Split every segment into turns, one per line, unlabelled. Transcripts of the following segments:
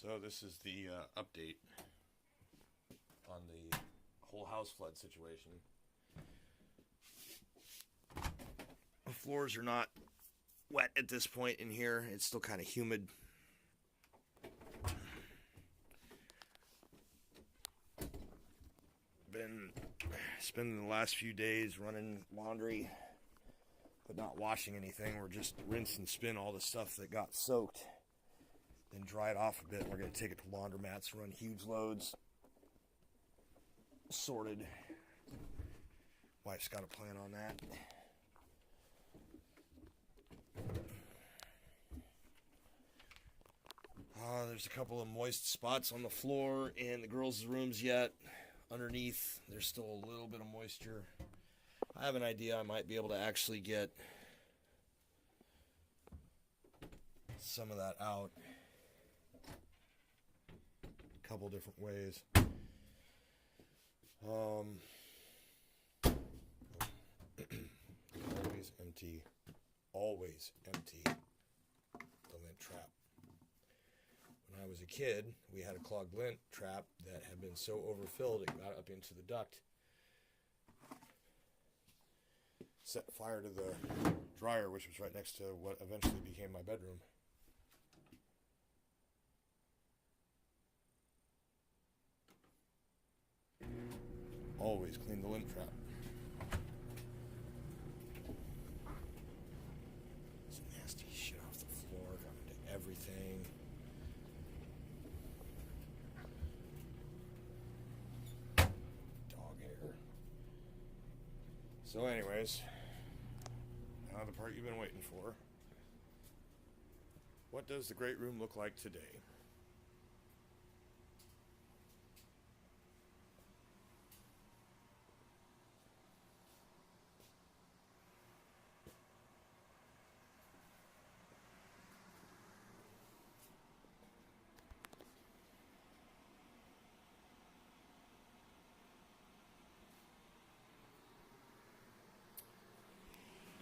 So this is the update on the whole house flood situation. The floors are not wet at this point in here. It's still kind of humid. Been spending the last few days running laundry, but not washing anything. We're just rinse and spin all the stuff that got soaked, then dry it off a bit. We're going to take it to laundromats, run huge loads, sorted. Wife's got a plan on that. There's a couple of moist spots on the floor in the girls' rooms yet. Underneath, there's still a little bit of moisture. I have an idea I might be able to actually get some of that out a couple different ways. Always empty the lint trap. When I was a kid, we had a clogged lint trap that had been so overfilled it got up into the duct. Set fire to the dryer, which was right next to what eventually became my bedroom. Always clean the lint trap. Some nasty shit off the floor, got into everything. Dog hair. So anyways, now the part you've been waiting for. What does the great room look like today?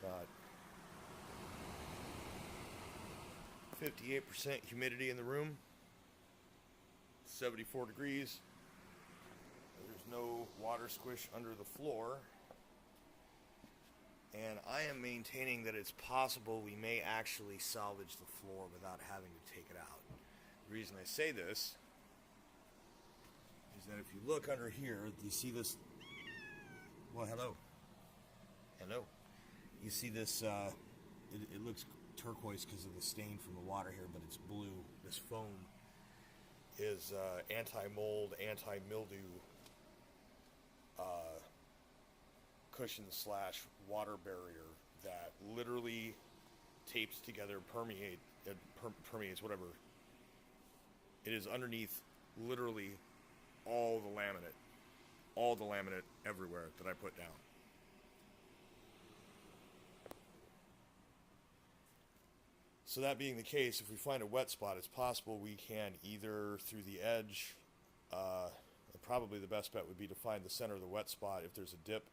Got 58% humidity in the room, 74 degrees. There's no water squish under the floor. And I am maintaining that it's possible we may actually salvage the floor without having to take it out. The reason I say this is that if you look under here, do you see this? Well, hello. Hello. You see this, it looks turquoise because of the stain from the water here, but it's blue. This foam is anti-mold, anti-mildew cushion slash water barrier that literally tapes together, permeates whatever. It is underneath literally all the laminate everywhere that I put down. So that being the case, if we find a wet spot, it's possible we can either through the edge, probably the best bet would be to find the center of the wet spot. If there's a dip,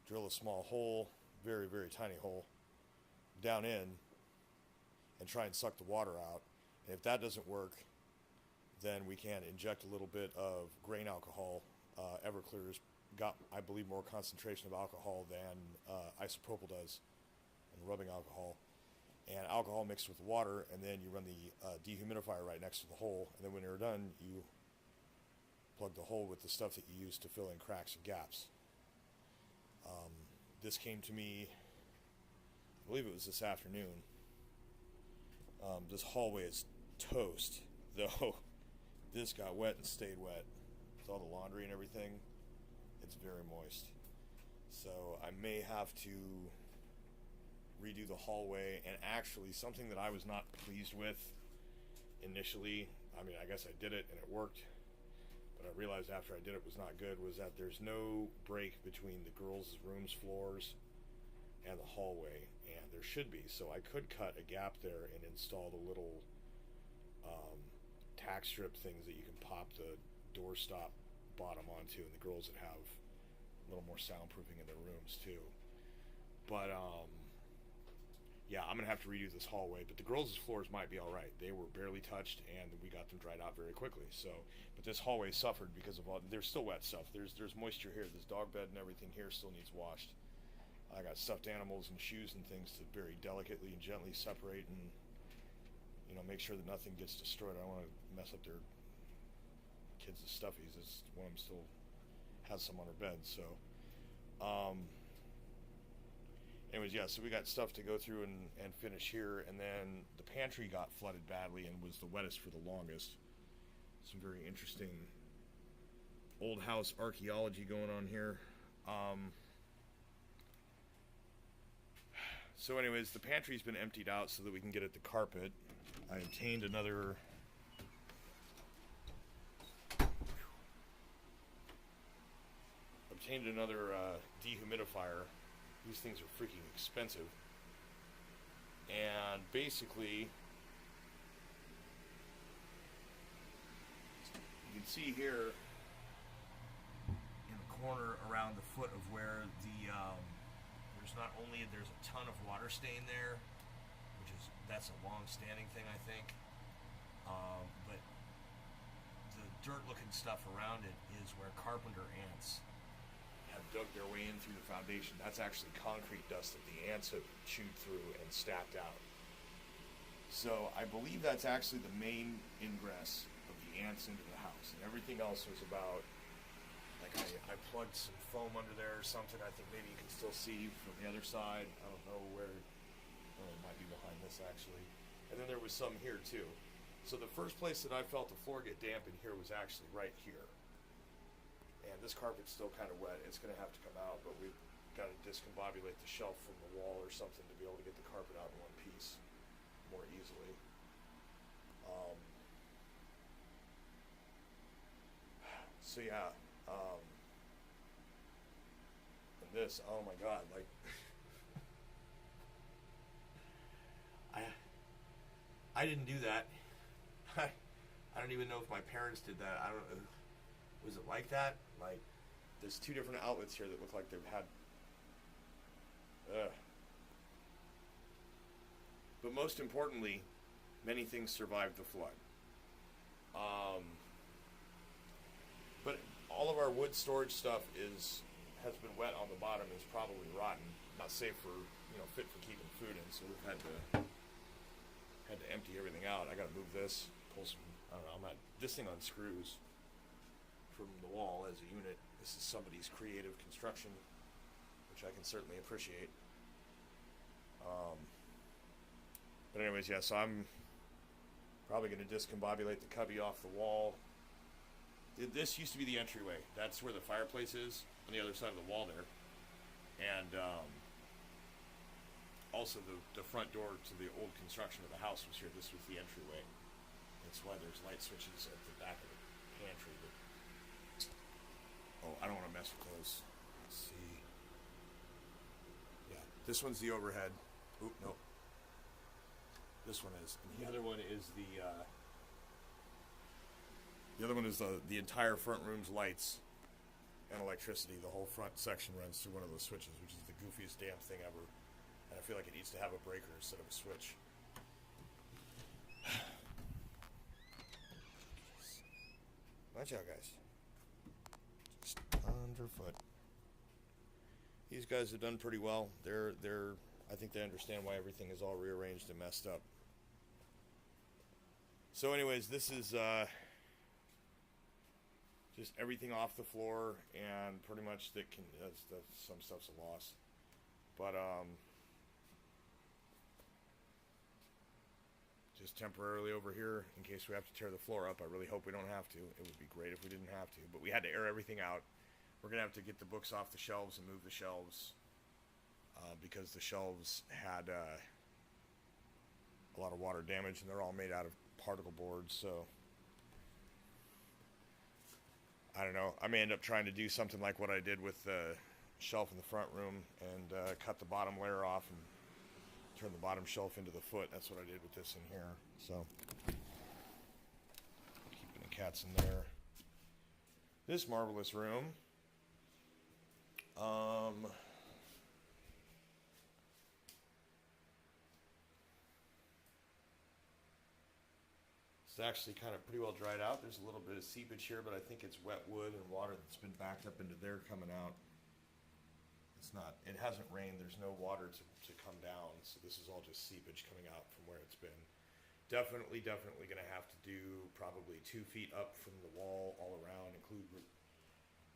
drill a small hole, very, very tiny hole, down in, and try and suck the water out. And if that doesn't work, then we can inject a little bit of grain alcohol. Everclear's got, I believe, more concentration of alcohol than isopropyl does, and rubbing alcohol. And alcohol mixed with water, and then you run the dehumidifier right next to the hole, and then when you're done, you plug the hole with the stuff that you use to fill in cracks and gaps. This came to me, I believe it was this afternoon. This hallway is toast, though this got wet and stayed wet. With all the laundry and everything, it's very moist. So I may have to redo the hallway, and actually something that I was not pleased with initially, I mean, I guess I did it and it worked, but I realized after I did it was not good, was that there's no break between the girls' rooms floors and the hallway, and there should be. So I could cut a gap there and install the little tack strip things that you can pop the doorstop bottom onto, and the girls that have a little more soundproofing in their rooms too. But yeah, I'm gonna have to redo this hallway. But the girls' floors might be all right. They were barely touched, and we got them dried out very quickly. So, but this hallway suffered because of all. There's still wet stuff. There's moisture here. This dog bed and everything here still needs washed. I got stuffed animals and shoes and things to very delicately and gently separate, and make sure that nothing gets destroyed. I don't want to mess up their kids' stuffies. It's one of them still has some on her bed. So, anyways, yeah, so we got stuff to go through and finish here, and then the pantry got flooded badly and was the wettest for the longest. Some very interesting old house archaeology going on here. So anyways, the pantry's been emptied out so that we can get at the carpet. I obtained another dehumidifier. These things are freaking expensive. And basically, you can see here in the corner around the foot of where there's a ton of water stain there, that's a long-standing thing, I think. But the dirt-looking stuff around it is where carpenter ants have dug their way in through the foundation. That's actually concrete dust that the ants have chewed through and stacked out. So I believe that's actually the main ingress of the ants into the house, and everything else was about, like I plugged some foam under there or something. I think maybe you can still see from the other side. I don't know where. Oh, it might be behind this actually. And then there was some here too. So the first place that I felt the floor get damp in here was actually right here. And this carpet's still kind of wet. It's going to have to come out, but we've got to discombobulate the shelf from the wall or something to be able to get the carpet out in one piece more easily. So yeah, and this, oh my God, like, I didn't do that. I don't even know if my parents did that. I don't know. Was it like that? Like, there's two different outlets here that look like they've had. But most importantly, many things survived the flood. But all of our wood storage stuff has been wet on the bottom, is probably rotten, not safe for fit for keeping food in. So we've had to empty everything out. I got to move this, pull some. I don't know. This thing unscrews from the wall as a unit. This is somebody's creative construction, which I can certainly appreciate. But anyways, yeah, so I'm probably going to discombobulate the cubby off the wall. This used to be the entryway. That's where the fireplace is, on the other side of the wall there. And also the front door to the old construction of the house was here. This was the entryway. That's why there's light switches at the back of the pantry. Oh, I don't want to mess with those. Let's see. Yeah, this one's the overhead. Oop, no. This one is. And the other one is the other one is the entire front room's lights and electricity. The whole front section runs through one of those switches, which is the goofiest damn thing ever. And I feel like it needs to have a breaker instead of a switch. Watch out, guys. Just underfoot. These guys have done pretty well. I think they understand why everything is all rearranged and messed up. So anyways, this is just everything off the floor, and pretty much some stuff's a loss. But just temporarily over here in case we have to tear the floor up. I really hope we don't have to. It would be great if we didn't have to, but we had to air everything out. We're gonna have to get the books off the shelves and move the shelves because the shelves had a lot of water damage, and they're all made out of particle boards. So I don't know. I may end up trying to do something like what I did with the shelf in the front room and cut the bottom layer off and turn the bottom shelf into the foot. That's what I did with this in here. So keeping the cats in there. This marvelous room. It's actually kind of pretty well dried out. There's a little bit of seepage here, but I think it's wet wood and water that's been backed up into there coming out. It's not, it hasn't rained. There's no water to come down. So this is all just seepage coming out from where it's been. Definitely going to have to do probably 2 feet up from the wall all around, include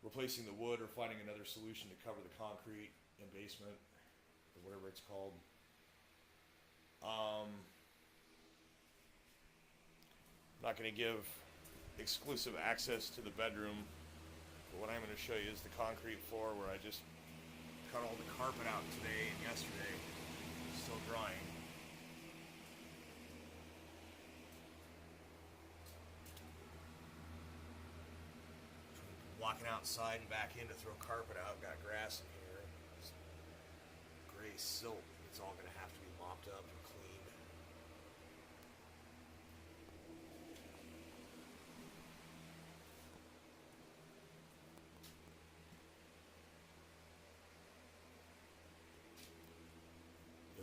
replacing the wood or finding another solution to cover the concrete in basement or whatever it's called. Not going to give exclusive access to the bedroom, but what I'm going to show you is the concrete floor where I just cut all the carpet out today and yesterday. It's still drying. Walking outside and back in to throw carpet out. Got grass in here. This gray silt. It's all going to have to be mopped up and cleaned.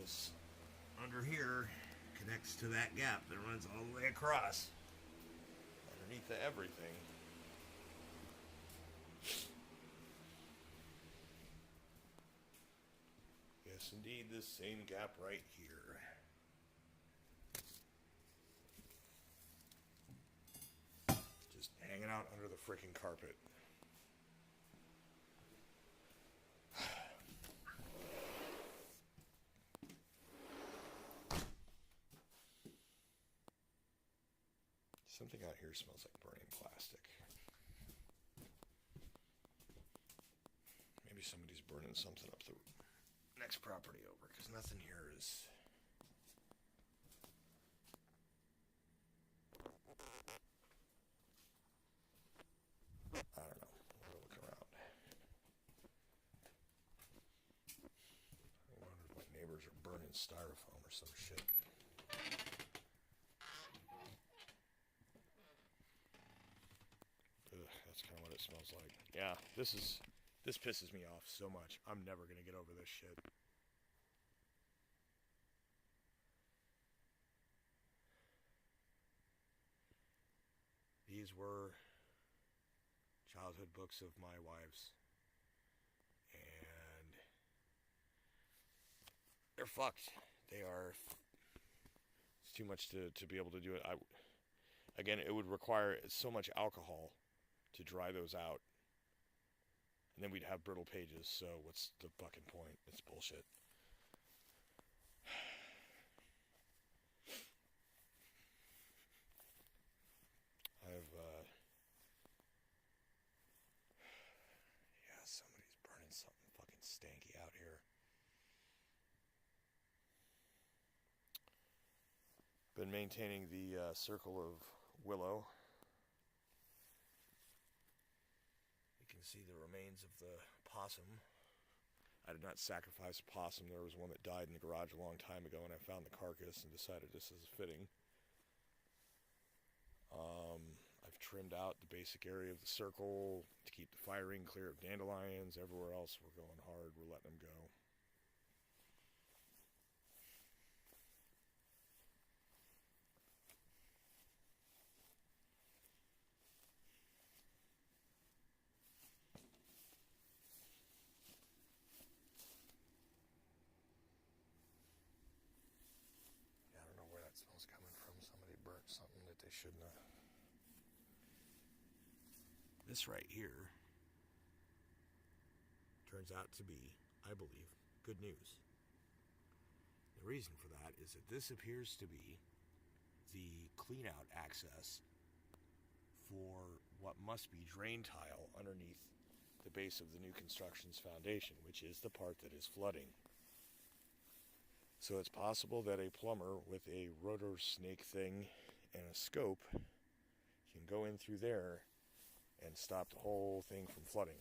This under here connects to that gap that runs all the way across underneath the everything. Yes, indeed, this same gap right here. Just hanging out under the frickin' carpet. Something out here smells like burning plastic. Maybe somebody's burning something up the next property over, because nothing here is... I don't know. We'll look around. I wonder if my neighbors are burning styrofoam or some shit. Ugh, that's kind of what it smells like. Yeah, this pisses me off so much. I'm never going to get over this shit. These were childhood books of my wife's. And they're fucked. They are... It's too much to be able to do it. Again, it would require so much alcohol to dry those out. And then we'd have brittle pages, so what's the fucking point? It's bullshit. yeah, somebody's burning something fucking stanky out here. Been maintaining the circle of willow. You can see the remains of the possum. I did not sacrifice a possum. There was one that died in the garage a long time ago, and I found the carcass and decided this is fitting. I've trimmed out the basic area of the circle to keep the firing clear of dandelions. Everywhere else, we're going hard. We're letting them go. Yeah, I don't know where that smell's coming from. Somebody burnt something that they shouldn't have. This right here turns out to be, I believe, good news. The reason for that is that this appears to be the clean-out access for what must be drain tile underneath the base of the new construction's foundation, which is the part that is flooding. So it's possible that a plumber with a rotor snake thing and a scope can go in through there and stop the whole thing from flooding.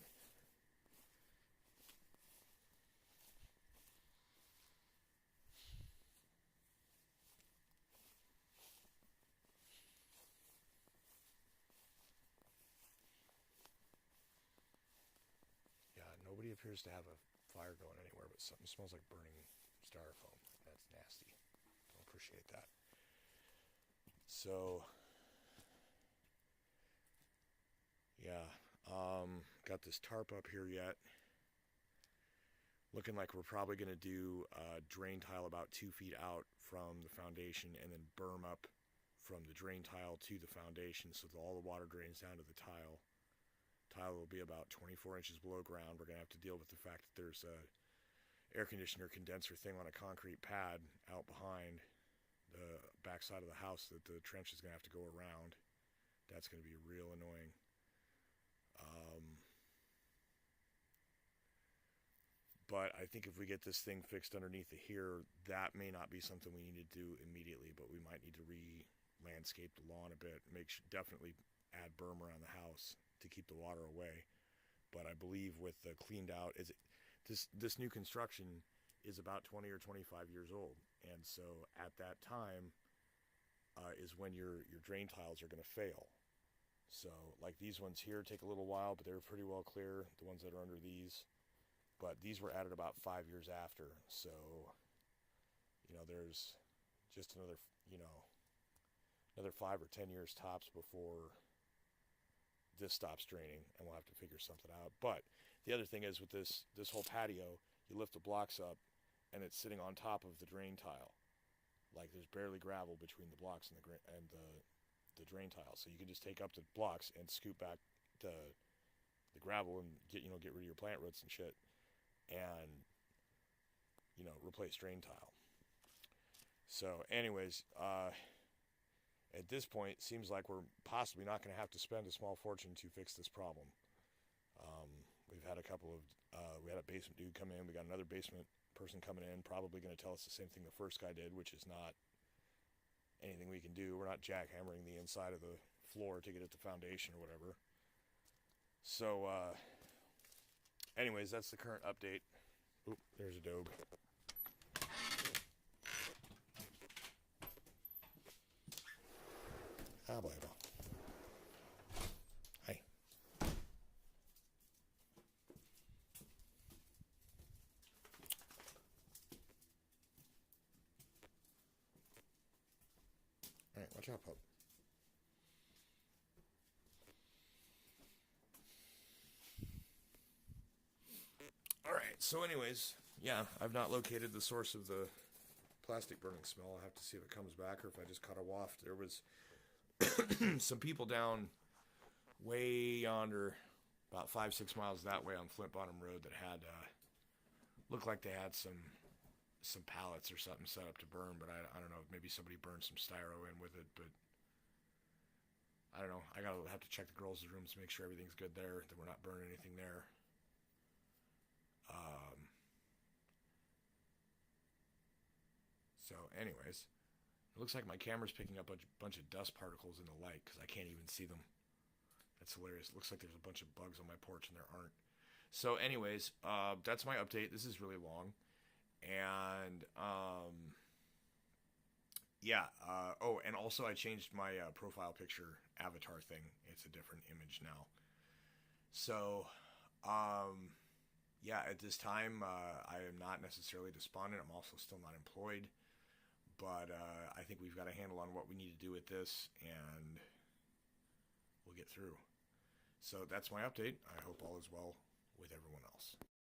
Yeah, nobody appears to have a fire going anywhere, but something smells like burning styrofoam. That's nasty. Don't appreciate that. So, got this tarp up here yet. Looking like we're probably going to do a drain tile about 2 feet out from the foundation and then berm up from the drain tile to the foundation so that all the water drains down to the tile. Tile will be about 24 inches below ground. We're going to have to deal with the fact that there's a air conditioner condenser thing on a concrete pad out behind the backside of the house that the trench is going to have to go around. That's going to be real annoying. But I think if we get this thing fixed underneath here, that may not be something we need to do immediately, but we might need to re-landscape the lawn a bit. Definitely add berm around the house to keep the water away. But I believe with the cleaned out, this new construction is about 20 or 25 years old. And so at that time is when your drain tiles are going to fail. So like these ones here take a little while, but they're pretty well clear, the ones that are under these. But these were added about 5 years after, so, there's just another 5 or 10 years tops before this stops draining, and we'll have to figure something out. But the other thing is with this whole patio, you lift the blocks up, and it's sitting on top of the drain tile. Like there's barely gravel between the blocks and the drain tile, so you can just take up the blocks and scoop back the gravel and get rid of your plant roots and shit. And replace drain tile. So anyways, at this point it seems like we're possibly not going to have to spend a small fortune to fix this problem. We've had we had a basement dude come in, we got another basement person coming in, probably going to tell us the same thing the first guy did, which is not anything we can do. We're not jackhammering the inside of the floor to get at the foundation or whatever. So anyways, that's the current update. Oop, there's a dog. Ah, blah, blah. Hi. Alright, watch out, pup. So anyways, yeah, I've not located the source of the plastic burning smell. I'll have to see if it comes back or if I just caught a waft. There was some people down way yonder, about 5-6 miles that way on Flint Bottom Road that had, looked like they had some pallets or something set up to burn, but I don't know, maybe somebody burned some styro in with it, but I don't know. I gotta have to check the girls' rooms to make sure everything's good there, that we're not burning anything there. So anyways, it looks like my camera's picking up a bunch of dust particles in the light because I can't even see them. That's hilarious. It looks like there's a bunch of bugs on my porch and there aren't. So anyways, that's my update. This is really long. And yeah. Oh, and also I changed my profile picture avatar thing. It's a different image now. So yeah, at this time, I am not necessarily despondent. I'm also still not employed. But I think we've got a handle on what we need to do with this, and we'll get through. So that's my update. I hope all is well with everyone else.